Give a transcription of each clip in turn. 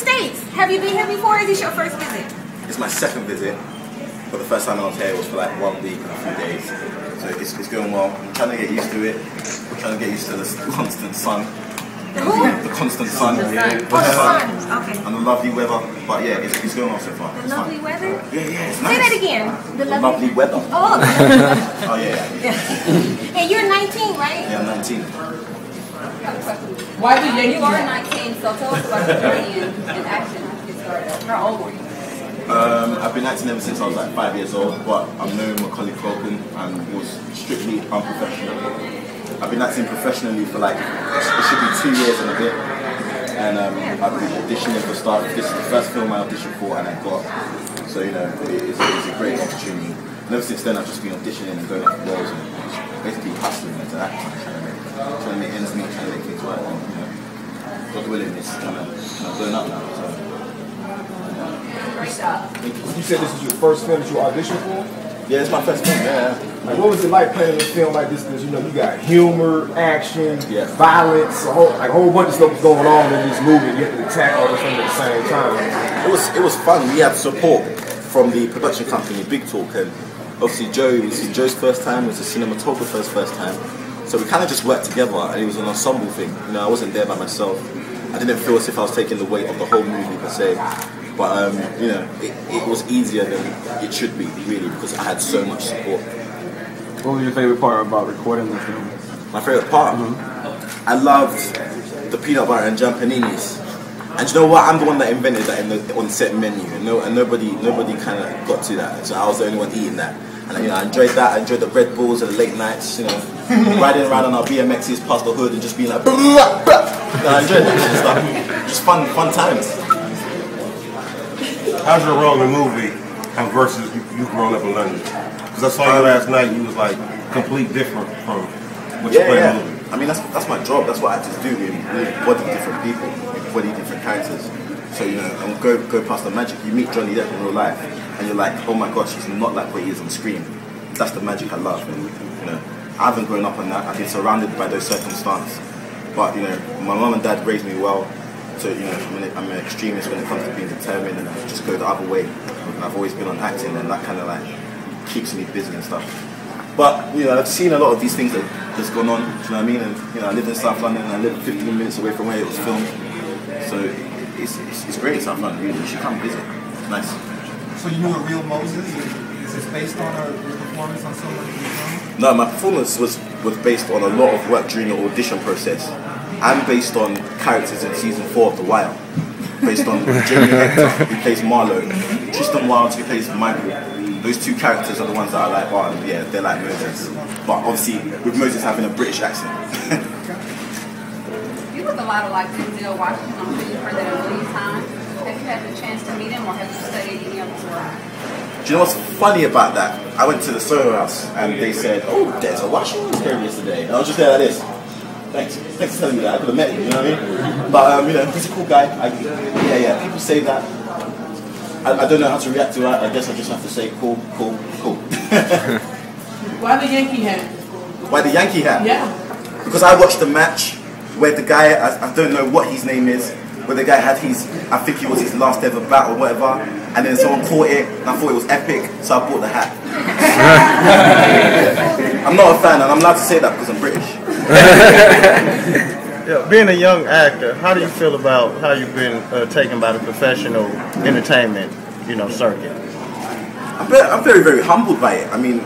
States. Have you been here before, or is this your first visit? It's my second visit, but the first time I was here was for like 1 week and a few days. So it's going well. I'm trying to get used to it. I'm trying to get used to the constant sun. The constant sun. Okay. And the lovely weather. But yeah, it's going well so far. The lovely weather? Yeah, it's nice. Say that again. The lovely weather. Oh. Oh yeah. And you're 19, right? Yeah, I'm 19. Why do you? You are 19, so tell us about your journey in action. How old were you? I've been acting ever since I was like 5 years old, but I'm known Macaulay Culkin and it was strictly unprofessional. I've been acting professionally for like, it should be 2 years and a bit. And I've been auditioning for Star. This is the first film I auditioned for and I got. So, you know, it's a great opportunity. And ever since then I've just been auditioning and going up for roles and basically hustling into acting, trying to make ends meet, trying to make things work. And, you know, God willing, it's kind of blown up now. So. Great job. You said this is your first film that you auditioned for? Yeah, it's my first film, yeah. Like, what was it like playing in a film like this? Because, you know, you got humor, action, yeah, violence, a whole bunch of stuff was going on in this movie, and you had to attack all this at the same time. It was fun. We had support from the production company, Big Talk, and obviously it was Joe's first time, it was the cinematographer's first time. So we kind of just worked together, and it was an ensemble thing. You know, I wasn't there by myself. I didn't feel as if I was taking the weight of the whole movie per se. But, you know, it was easier than it should be, really, because I had so much support. What was your favorite part about recording the film? My favorite part? I loved the peanut butter and jam paninis. And you know what? I'm the one that invented that on set menu, and nobody kind of got to that. So I was the only one eating that. And you know, I enjoyed that. I enjoyed the Red Bulls and the late nights, you know, riding around on our BMXs past the hood and just being like, blah, blah, blah. You know, I enjoyed that kind of stuff. Just fun times. How's your role in the movie versus you growing up in London? Because I saw you last night, you was like complete different from what you play in the movie. I mean, that's my job. That's what actors do. We body different people, we body different characters. So you know, and go past the magic. You meet Johnny Depp in real life, and you're like, oh my gosh, he's not like what he is on screen. That's the magic I love. And you know, I haven't grown up on that. I've been surrounded by those circumstances. But you know, my mum and dad raised me well. So you know, I'm an extremist when it comes to being determined, and I just go the other way. And I've always been on acting, and that kind of like keeps me busy and stuff. But you know, I've seen a lot of these things that's gone on. Do you know what I mean? And you know, I live in South London, and I live 15 minutes away from where it was filmed. So it's great in South London. Really, you should come visit. It's nice. So you knew a real Moses? Is this based on your performance on someone in the film? No, my performance was based on a lot of work during the audition process. I'm based on characters in season 4 of The Wire. Based on Jamie Hector, who plays Marlowe, Tristan Wilde, who plays Michael. Those two characters are the ones that are like, oh yeah, they're like Moses. But obviously, with Moses having a British accent. You look a lot like Denzel Washington. I'm sure you've heard that a million times. Have you had the chance to meet him, or have you studied any of his work? Do you know what's funny about that? I went to the Soho House and they said, oh, Denzel Washington was here yesterday. And I was just there like this. Thanks for telling me that. I could have met him, you know what I mean? But, you know, he's a cool guy. Yeah, people say that. I don't know how to react to that. I guess I just have to say, cool. Why the Yankee hat? Why the Yankee hat? Yeah. Because I watched the match where the guy, I don't know what his name is, where the guy had I think it was his last ever bat or whatever, and then someone caught it, and I thought it was epic, so I bought the hat. I'm not a fan, and I'm allowed to say that because I'm British. Yeah, being a young actor, how do you feel about how you've been taken by the professional entertainment, circuit? I'm very, very humbled by it. I mean,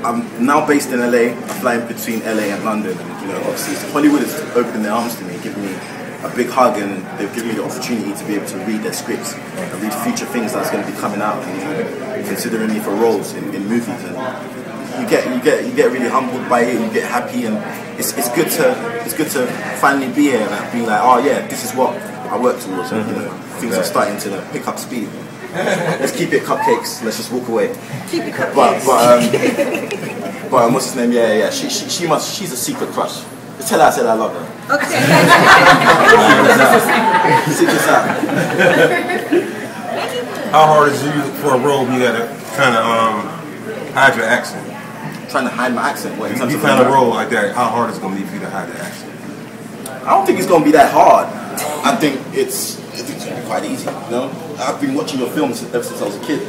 I'm now based in LA. I fly in between LA and London, and obviously Hollywood is opening their arms to me, giving me a big hug, and they've given me the opportunity to be able to read their scripts and read future things that's going to be coming out, and considering me for roles in movies. And you get really humbled by it. You get happy, and it's good to finally be here and be like, oh yeah, this is what I work towards. And things are starting to pick up speed. Let's keep it cupcakes. Let's just walk away. Keep it cupcakes. But what's his name? Yeah. She's a secret crush. Just tell her I said I love her. Okay. Secret's out. How hard is it for a role you gotta kind of hide your accent? Trying to hide my accent? What, if you find a role like that, how hard is it gonna be for you to hide the accent? I don't think it's gonna be that hard. I think it's it's going to be quite easy, you know. I've been watching your films ever since I was a kid.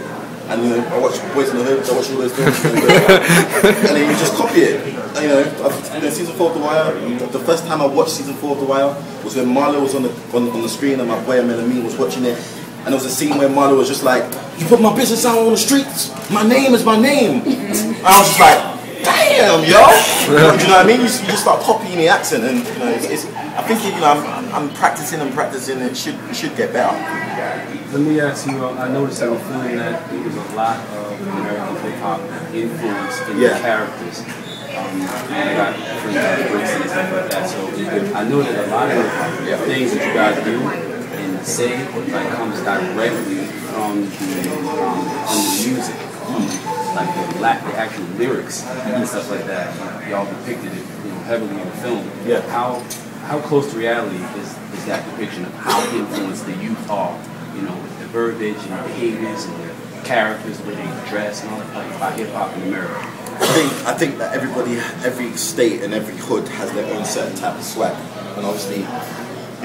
And you know, I watch Boys in the Hood, I watch all those films, and then you just copy it. And, you know, season 4 of The Wire. The first time I watched season 4 of The Wire was when Marlo was on the screen and my boy Melanie was watching it. And there was a scene where Marlo was just like, "You put my business out on the streets. My name is my name." And I was just like, "Damn, yo!" Do you know what I mean? You just start copying the accent, and you know, I think you know, I'm practicing and practicing. It should get better. Let me ask you, I noticed in the film that there was a lot of American hip-hop influence in the characters. You got friends like Brixton and stuff like that, so I know that a lot of the things that you guys do and say like comes directly from the music, like the actual lyrics and stuff like that. Y'all depicted it, you know, heavily in the film. Yeah. How close to reality is that depiction of how influenced the youth are? You know, the verbiage and behaviors and the characters, the way they dress and all that, like by hip hop in America. I think that every state and every hood has their own certain type of swag, and obviously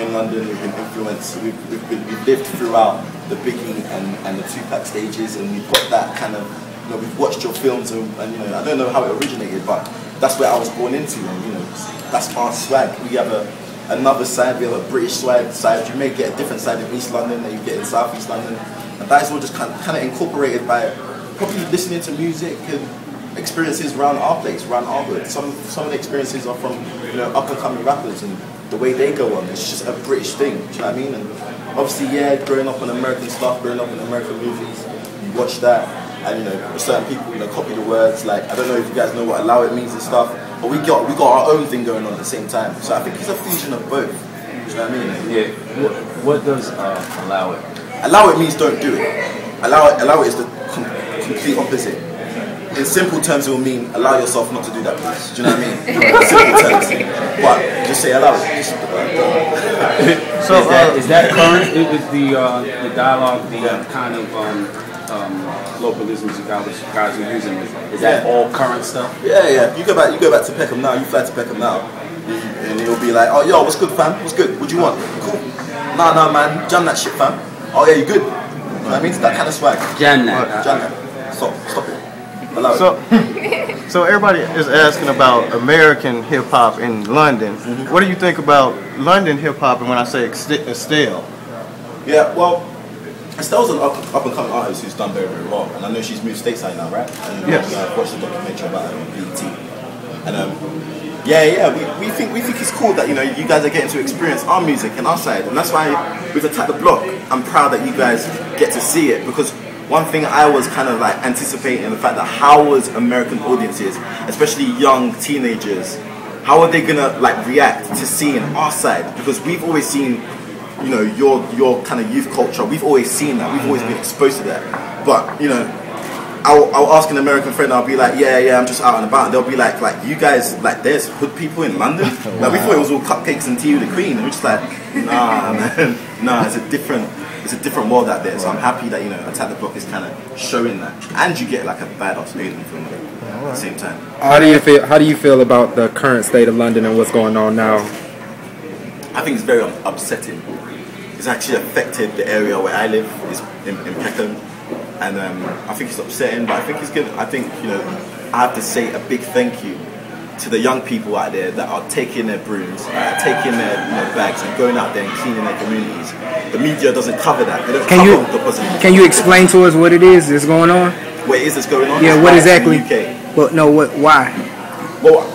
in London we've been influenced. We've lived throughout the Biggie and the Tupac stages, and we've got that kind of, you know, we've watched your films, and you know, I don't know how it originated, but that's where I was born into, and you know, that's our swag. We have another side, we have a British side. You may get a different side in East London than you get in South East London, and that's all just kind of incorporated by probably listening to music and experiences around our place, around our hood. Some of the experiences are from, you know, up and coming rappers and the way they go on. It's just a British thing. Do you know what I mean? And obviously, yeah, growing up on American stuff, growing up in American movies, you watch that, and you know, certain people, you know, copy the words. Like, I don't know if you guys know what "allow it" means and stuff, but we got our own thing going on at the same time. So I think it's a fusion of both. Do you know what I mean? Yeah. What does allow it? Allow it means don't do it. Allow it is the complete opposite. In simple terms, it will mean allow yourself not to do that, please. Do you know what I mean? In simple terms. But just say allow it. So is that current? Is the dialogue, the kind of localisms you guys are using? Is that all current stuff? Yeah. You go back to Peckham now. You fly to Peckham now, and it'll be like, "Oh, yo, what's good, fam? What's good? What do you want? Cool. Nah, man, jam that shit, fam. Oh yeah, you good? You know what I mean? It's that kind of swag. Jam that. Jam that. Stop it. So everybody is asking about American hip hop in London. Mm-hmm. What do you think about London hip hop? And when I say Estelle, yeah, well, Estelle's an up and coming artist who's done very, very well, and I know she's moved stateside now, right? And yes. I've watched the documentary about her on BET, and we think it's cool that, you know, you guys are getting to experience our music and our side, and that's why with Attack the Block, I'm proud that you guys get to see it, because one thing I was kind of like anticipating, the fact that how was American audiences, especially young teenagers, how are they gonna like react to seeing our side? Because we've always seen, you know, your kind of youth culture. We've always seen that. We've always been exposed to that. But you know, I'll ask an American friend. I'll be like, yeah, I'm just out and about. And they'll be like you guys, like, there's hood people in London. Like, we thought it was all cupcakes and tea with the Queen, and we're just like, nah, man, nah. It's a different world out there. So I'm happy that, you know, Attack the Block is kind of showing that, and you get like a badass Asian film at the same time. How do you feel about the current state of London and what's going on now? I think it's very upsetting. It's actually affected the area where I live, is in Peckham, and I think it's upsetting, but I think it's good. I think, you know, I have to say a big thank you to the young people out there that are taking their brooms, taking their, you know, bags and going out there and cleaning their communities. The media doesn't cover that. They don't cover the positive. Can you explain to us what it is that's going on? What is this going on? Yeah, what exactly? In the UK. Well, no, why? Well,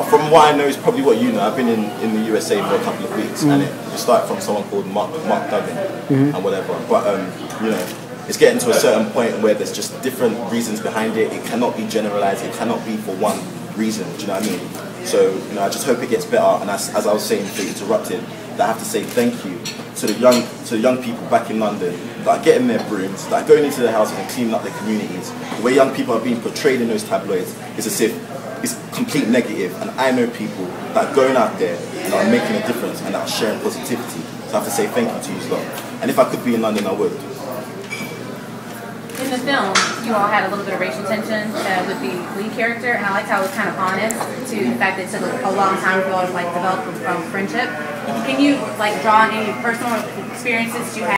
from what I know is probably what you know. I've been in the USA for a couple of weeks, and it started from someone called Mark Duggan and whatever. But you know, it's getting to a certain point where there's just different reasons behind it. It cannot be generalized. It cannot be for one reason. Do you know what I mean? So, you know, I just hope it gets better. And as I was saying before you interrupted, that I have to say thank you to the young people back in London that are getting their brooms, that are going into their houses and cleaning up their communities. The way young people are being portrayed in those tabloids is as if it's complete negative. And I know people that are going out there and are making a difference and that are sharing positivity. So I have to say thank you to you lot. And if I could be in London, I would. In the film, you all had a little bit of racial tension with the lead character, and I liked how it was kind of honest to the fact that it took a long time for you all to like develop a friendship. Can you like draw on any personal experiences did you have?